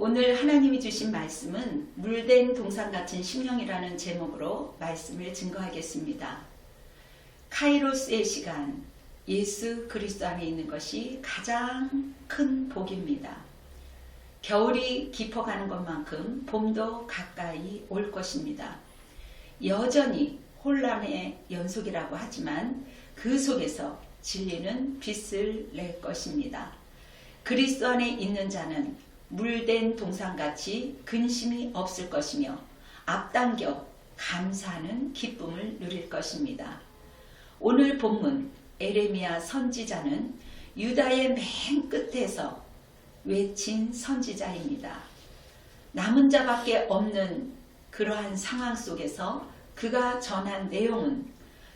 오늘 하나님이 주신 말씀은 물된 동산 같은 심령이라는 제목으로 말씀을 증거하겠습니다. 카이로스의 시간, 예수 그리스도 안에 있는 것이 가장 큰 복입니다. 겨울이 깊어가는 것만큼 봄도 가까이 올 것입니다. 여전히 혼란의 연속이라고 하지만 그 속에서 진리는 빛을 낼 것입니다. 그리스도 안에 있는 자는 물된 동산같이 근심이 없을 것이며 앞당겨 감사하는 기쁨을 누릴 것입니다. 오늘 본문 에레미야 선지자는 유다의 맨 끝에서 외친 선지자입니다. 남은 자밖에 없는 그러한 상황 속에서 그가 전한 내용은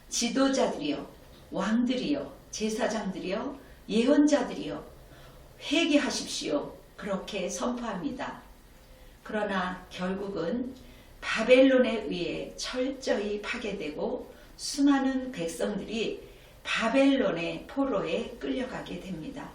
지도자들이요, 왕들이요, 제사장들이요, 예언자들이요, 회개하십시오. 그렇게 선포합니다. 그러나 결국은 바벨론에 의해 철저히 파괴되고 수많은 백성들이 바벨론의 포로에 끌려가게 됩니다.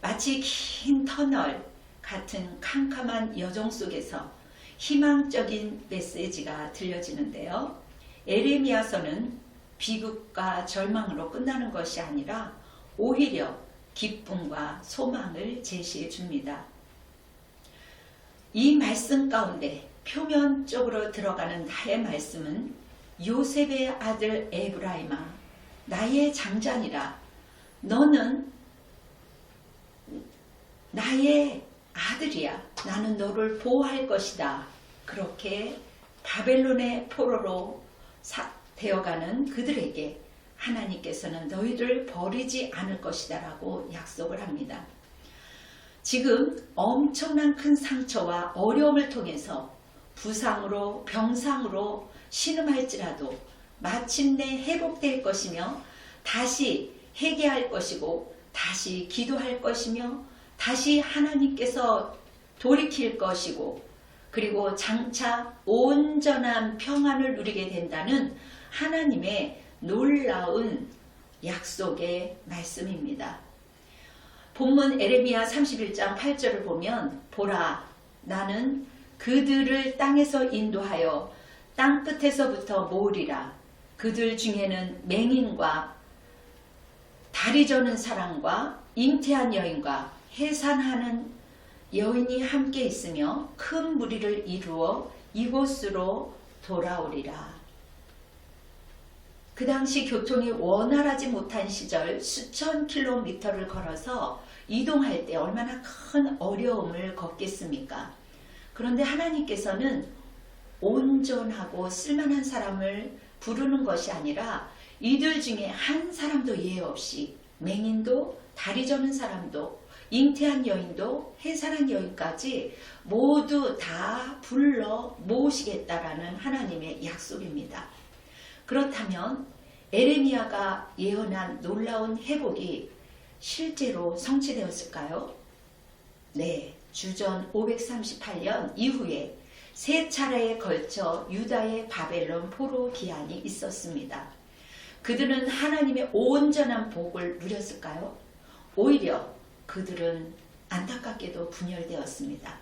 마치 긴 터널 같은 캄캄한 여정 속에서 희망적인 메시지가 들려지는데요. 에레미야서는 비극과 절망으로 끝나는 것이 아니라 오히려 기쁨과 소망을 제시해 줍니다. 이 말씀 가운데 표면적으로 들어가는 나의 말씀은 요셉의 아들 에브라임아, 나의 장자니라. 너는 나의 아들이야. 나는 너를 보호할 것이다. 그렇게 바벨론의 포로로 되어가는 그들에게 하나님께서는 너희를 버리지 않을 것이다 라고 약속을 합니다. 지금 엄청난 큰 상처와 어려움을 통해서 부상으로 병상으로 신음할지라도 마침내 회복될 것이며 다시 회개할 것이고 다시 기도할 것이며 다시 하나님께서 돌이킬 것이고 그리고 장차 온전한 평안을 누리게 된다는 하나님의 놀라운 약속의 말씀입니다. 본문 에레미야 31장 8절을 보면 보라, 나는 그들을 땅에서 인도하여 땅끝에서부터 모으리라. 그들 중에는 맹인과 다리 저는 사람과 잉태한 여인과 해산하는 여인이 함께 있으며 큰 무리를 이루어 이곳으로 돌아오리라. 그 당시 교통이 원활하지 못한 시절 수천 킬로미터를 걸어서 이동할 때 얼마나 큰 어려움을 겪겠습니까? 그런데 하나님께서는 온전하고 쓸만한 사람을 부르는 것이 아니라 이들 중에 한 사람도 예외 없이 맹인도 다리 저는 사람도 잉태한 여인도 해산한 여인까지 모두 다 불러 모으시겠다라는 하나님의 약속입니다. 그렇다면 에레미야가 예언한 놀라운 회복이 실제로 성취되었을까요? 네, 주전 538년 이후에 세 차례에 걸쳐 유다의 바벨론 포로 기한이 있었습니다. 그들은 하나님의 온전한 복을 누렸을까요? 오히려 그들은 안타깝게도 분열되었습니다.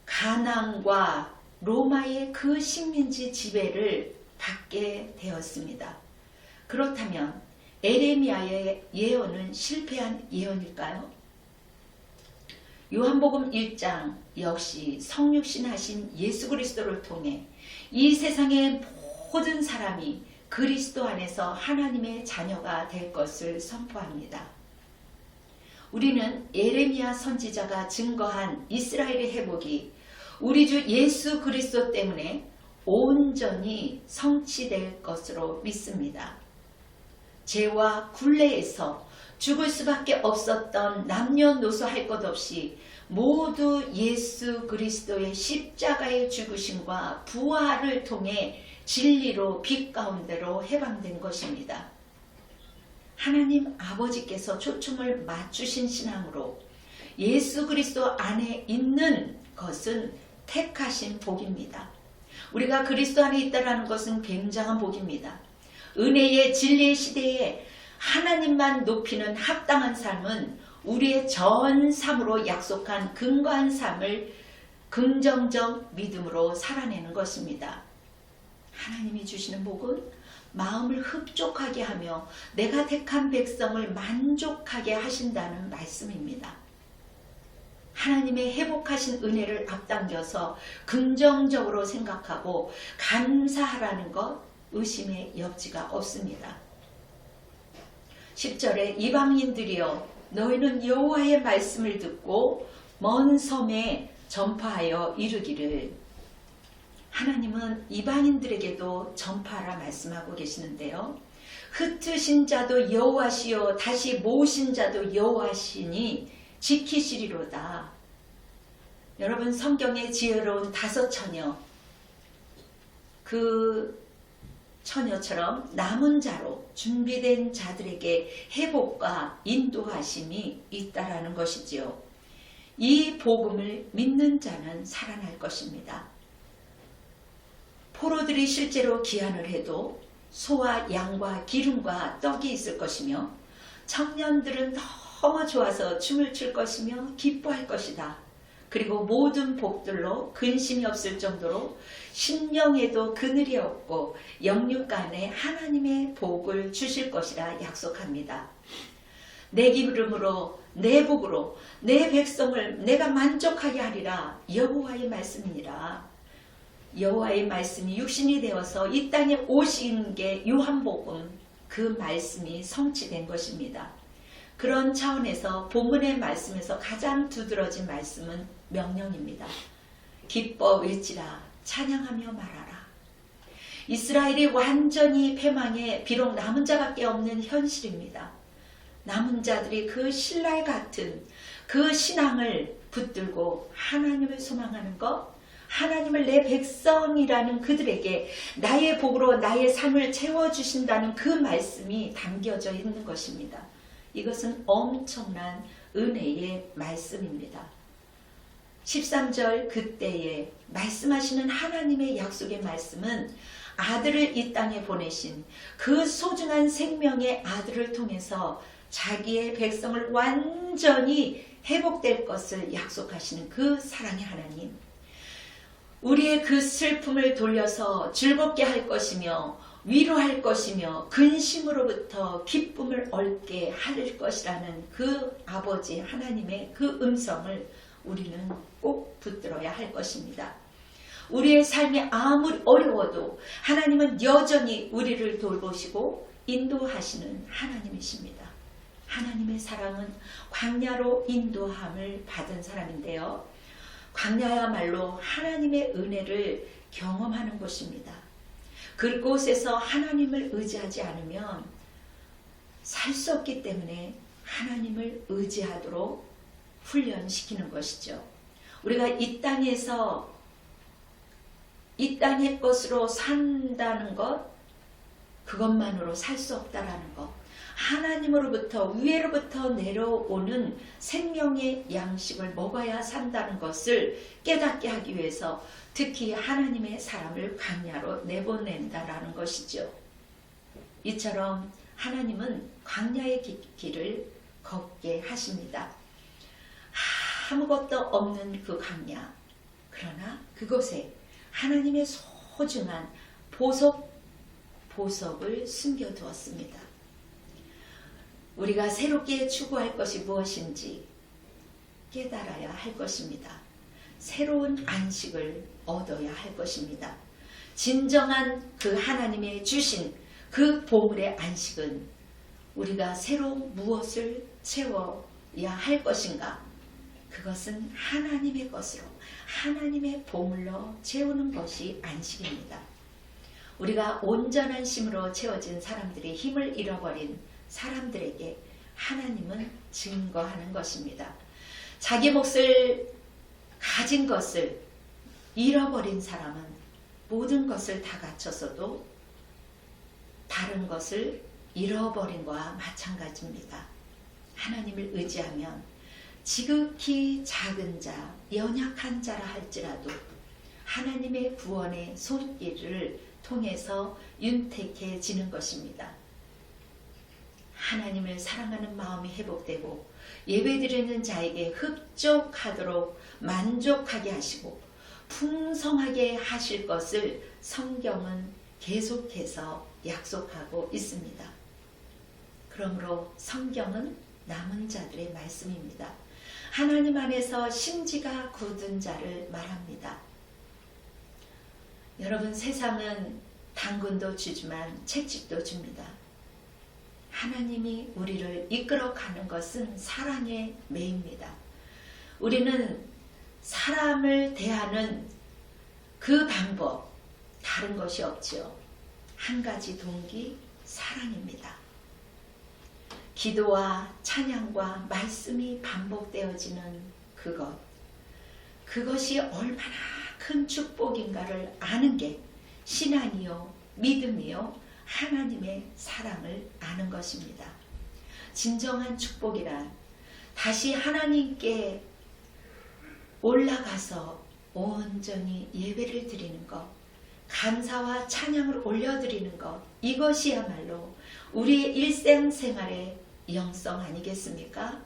가나안과 로마의 그 식민지 지배를 받게 되었습니다. 그렇다면 에레미야의 예언은 실패한 예언일까요? 요한복음 1장 역시 성육신하신 예수 그리스도를 통해 이 세상의 모든 사람이 그리스도 안에서 하나님의 자녀가 될 것을 선포합니다. 우리는 에레미야 선지자가 증거한 이스라엘의 회복이 우리 주 예수 그리스도 때문에 온전히 성취될 것으로 믿습니다. 죄와 굴레에서 죽을 수밖에 없었던 남녀노소 할 것 없이 모두 예수 그리스도의 십자가의 죽으심과 부활을 통해 진리로 빛 가운데로 해방된 것입니다. 하나님 아버지께서 초점을 맞추신 신앙으로 예수 그리스도 안에 있는 것은 택하신 복입니다. 우리가 그리스도 안에 있다는 것은 굉장한 복입니다. 은혜의 진리의 시대에 하나님만 높이는 합당한 삶은 우리의 전 삶으로 약속한 근거한 삶을 긍정적 믿음으로 살아내는 것입니다. 하나님이 주시는 복은 마음을 흡족하게 하며 내가 택한 백성을 만족하게 하신다는 말씀입니다. 하나님의 회복하신 은혜를 앞당겨서 긍정적으로 생각하고 감사하라는 것 의심의 여지가 없습니다. 10절에 이방인들이여 너희는 여호와의 말씀을 듣고 먼 섬에 전파하여 이르기를. 하나님은 이방인들에게도 전파하라 말씀하고 계시는데요. 흩으신 자도 여호와시요 다시 모으신 자도 여호와시니 지키시리로다. 여러분 성경의 지혜로운 5 처녀, 그 처녀처럼 남은 자로 준비된 자들에게 회복과 인도하심이 있다라는 것이지요. 이 복음을 믿는 자는 살아날 것입니다. 포로들이 실제로 기한을 해도 소와 양과 기름과 떡이 있을 것이며 청년들은 너무 좋아서 춤을 출 것이며 기뻐할 것이다. 그리고 모든 복들로 근심이 없을 정도로 심령에도 그늘이 없고 영육간에 하나님의 복을 주실 것이라 약속합니다. 내 기름으로 내 복으로 내 백성을 내가 만족하게 하리라. 여호와의 말씀이니라. 여호와의 말씀이 육신이 되어서 이 땅에 오신 게 요한복음, 그 말씀이 성취된 것입니다. 그런 차원에서 본문의 말씀에서 가장 두드러진 말씀은 명령입니다. 기뻐 외치라, 찬양하며 말하라. 이스라엘이 완전히 패망해 비록 남은 자밖에 없는 현실입니다. 남은 자들이 그 신랄 같은 그 신앙을 붙들고 하나님을 소망하는 것, 하나님을 내 백성이라는 그들에게 나의 복으로 나의 삶을 채워주신다는 그 말씀이 담겨져 있는 것입니다. 이것은 엄청난 은혜의 말씀입니다. 13절 그때에 말씀하시는 하나님의 약속의 말씀은 아들을 이 땅에 보내신 그 소중한 생명의 아들을 통해서 자기의 백성을 완전히 회복될 것을 약속하시는 그 사랑의 하나님, 우리의 그 슬픔을 돌려서 즐겁게 할 것이며 위로할 것이며 근심으로부터 기쁨을 얻게 할 것이라는 그 아버지 하나님의 그 음성을 우리는 꼭 붙들어야 할 것입니다. 우리의 삶이 아무리 어려워도 하나님은 여전히 우리를 돌보시고 인도하시는 하나님이십니다. 하나님의 사랑은 광야로 인도함을 받은 사람인데요. 광야야말로 하나님의 은혜를 경험하는 곳입니다. 그곳에서 하나님을 의지하지 않으면 살 수 없기 때문에 하나님을 의지하도록 훈련시키는 것이죠. 우리가 이 땅에서 이 땅의 것으로 산다는 것, 그것만으로 살 수 없다라는 것, 하나님으로부터 위로부터 내려오는 생명의 양식을 먹어야 산다는 것을 깨닫게 하기 위해서 특히 하나님의 사람을 광야로 내보낸다라는 것이죠. 이처럼 하나님은 광야의 길을 걷게 하십니다. 아무것도 없는 그 광야, 그러나 그곳에 하나님의 소중한 보석을 숨겨두었습니다. 우리가 새롭게 추구할 것이 무엇인지 깨달아야 할 것입니다. 새로운 안식을 얻어야 할 것입니다. 진정한 그 하나님의 주신 그 보물의 안식은 우리가 새로 무엇을 채워야 할 것인가? 그것은 하나님의 것으로, 하나님의 보물로 채우는 것이 안식입니다. 우리가 온전한 힘으로 채워진 사람들이 힘을 잃어버린 사람들에게 하나님은 증거하는 것입니다. 자기 몫을 가진 것을 잃어버린 사람은 모든 것을 다 갖췄어도 다른 것을 잃어버린 것과 마찬가지입니다. 하나님을 의지하면 지극히 작은 자, 연약한 자라 할지라도 하나님의 구원의 손길을 통해서 윤택해지는 것입니다. 하나님을 사랑하는 마음이 회복되고 예배드리는 자에게 흡족하도록 만족하게 하시고 풍성하게 하실 것을 성경은 계속해서 약속하고 있습니다. 그러므로 성경은 남은 자들의 말씀입니다. 하나님 안에서 심지가 굳은 자를 말합니다. 여러분, 세상은 당근도 주지만 채찍도 줍니다. 하나님이 우리를 이끌어가는 것은 사랑의 매입니다. 우리는 사람을 대하는 그 방법 다른 것이 없지요. 한 가지 동기, 사랑입니다. 기도와 찬양과 말씀이 반복되어지는 그것이 얼마나 큰 축복인가를 아는 게 신앙이요, 믿음이요, 하나님의 사랑을 아는 것입니다. 진정한 축복이란 다시 하나님께 올라가서 온전히 예배를 드리는 것, 감사와 찬양을 올려드리는 것, 이것이야말로 우리의 일생생활의 영성 아니겠습니까?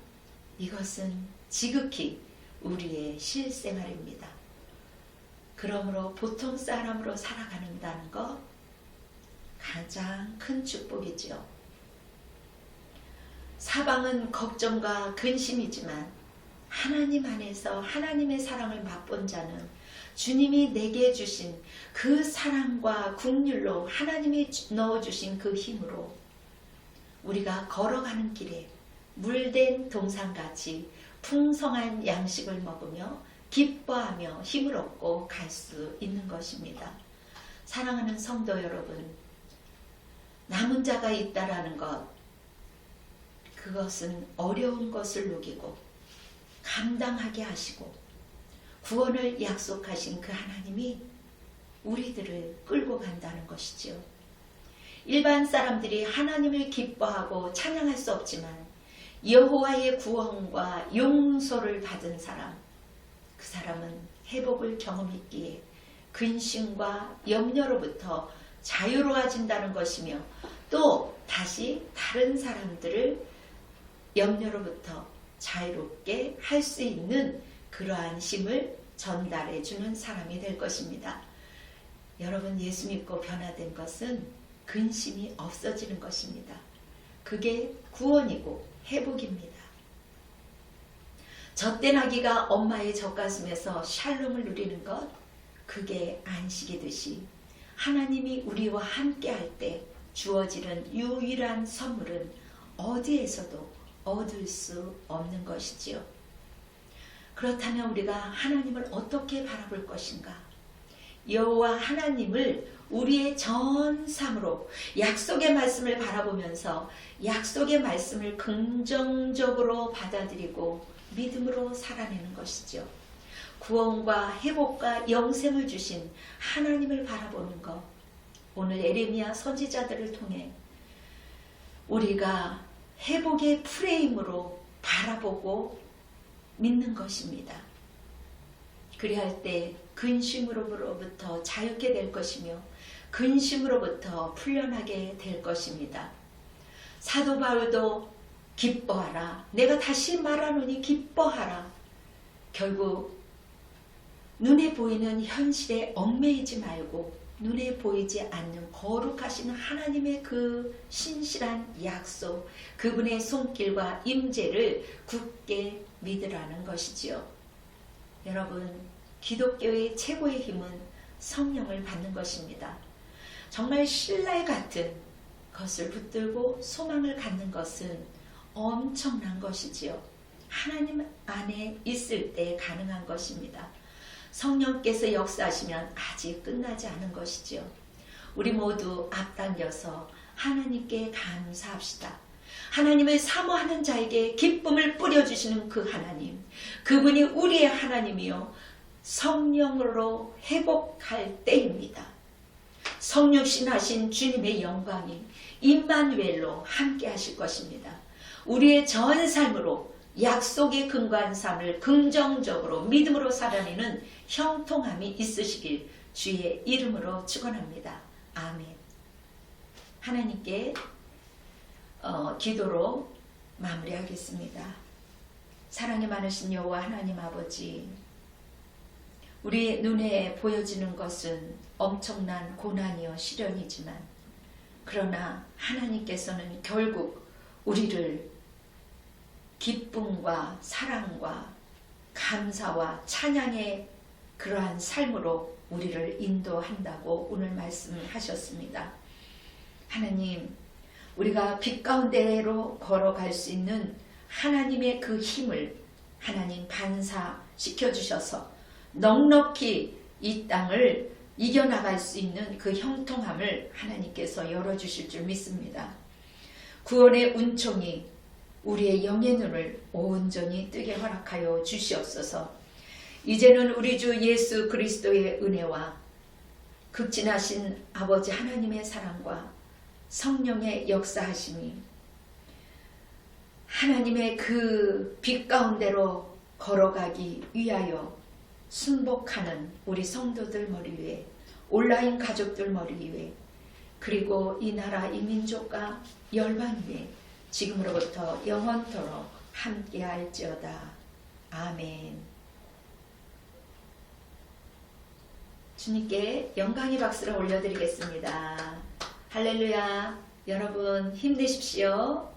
이것은 지극히 우리의 실생활입니다. 그러므로 보통 사람으로 살아가는다는 것 가장 큰 축복이지요. 사방은 걱정과 근심이지만 하나님 안에서 하나님의 사랑을 맛본 자는 주님이 내게 주신 그 사랑과 긍휼로 하나님이 넣어주신 그 힘으로 우리가 걸어가는 길에 물된 동산같이 풍성한 양식을 먹으며 기뻐하며 힘을 얻고 갈 수 있는 것입니다. 사랑하는 성도 여러분, 남은 자가 있다라는 것, 그것은 어려운 것을 누기고 감당하게 하시고 구원을 약속하신 그 하나님이 우리들을 끌고 간다는 것이지요. 일반 사람들이 하나님을 기뻐하고 찬양할 수 없지만 여호와의 구원과 용서를 받은 사람, 그 사람은 회복을 경험했기에 근심과 염려로부터 자유로워진다는 것이며 또 다시 다른 사람들을 염려로부터 자유롭게 할 수 있는 그러한 힘을 전달해 주는 사람이 될 것입니다. 여러분, 예수 믿고 변화된 것은 근심이 없어지는 것입니다. 그게 구원이고 회복입니다. 젖된 아기가 엄마의 젖가슴에서 샬롬을 누리는 것, 그게 안식이듯이 하나님이 우리와 함께 할 때 주어지는 유일한 선물은 어디에서도 얻을 수 없는 것이지요. 그렇다면 우리가 하나님을 어떻게 바라볼 것인가? 여호와 하나님을 우리의 전 삶으로 약속의 말씀을 바라보면서 약속의 말씀을 긍정적으로 받아들이고 믿음으로 살아내는 것이죠. 구원과 회복과 영생을 주신 하나님을 바라보는 것, 오늘 에레미야 선지자들을 통해 우리가 회복의 프레임으로 바라보고 믿는 것입니다. 그리할 때 근심으로부터 자유케 될 것이며 근심으로부터 풀려나게 될 것입니다. 사도 바울도 기뻐하라, 내가 다시 말하노니 기뻐하라. 결국 눈에 보이는 현실에 얽매이지 말고 눈에 보이지 않는 거룩하신 하나님의 그 신실한 약속, 그분의 손길과 임재를 굳게 믿으라는 것이지요. 여러분, 기독교의 최고의 힘은 성령을 받는 것입니다. 정말 신랄 같은 것을 붙들고 소망을 갖는 것은 엄청난 것이지요. 하나님 안에 있을 때 가능한 것입니다. 성령께서 역사하시면 아직 끝나지 않은 것이지요. 우리 모두 앞당겨서 하나님께 감사합시다. 하나님을 사모하는 자에게 기쁨을 뿌려주시는 그 하나님, 그분이 우리의 하나님이요 성령으로 회복할 때입니다. 성육신하신 주님의 영광이 임마누엘로 함께 하실 것입니다. 우리의 전 삶으로 약속의 근거한 삶을 긍정적으로 믿음으로 살아내는 형통함이 있으시길 주의 이름으로 축원합니다. 아멘. 하나님께 기도로 마무리하겠습니다. 사랑이 많으신 여호와 하나님 아버지, 우리 눈에 보여지는 것은 엄청난 고난이요 시련이지만 그러나 하나님께서는 결국 우리를 기쁨과 사랑과 감사와 찬양의 그러한 삶으로 우리를 인도한다고 오늘 말씀하셨습니다. 하나님, 우리가 빛 가운데로 걸어갈 수 있는 하나님의 그 힘을 하나님 반사시켜 주셔서 넉넉히 이 땅을 이겨나갈 수 있는 그 형통함을 하나님께서 열어주실 줄 믿습니다. 구원의 은총이 우리의 영의 눈을 온전히 뜨게 허락하여 주시옵소서. 이제는 우리 주 예수 그리스도의 은혜와 극진하신 아버지 하나님의 사랑과 성령의 역사하심이 하나님의 그 빛 가운데로 걸어가기 위하여 순복하는 우리 성도들 머리 위에, 온라인 가족들 머리 위에, 그리고 이 나라 이 민족과 열방 위에 지금으로부터 영원토록 함께할지어다. 아멘. 주님께 영광의 박수를 올려드리겠습니다. 할렐루야. 여러분 힘내십시오.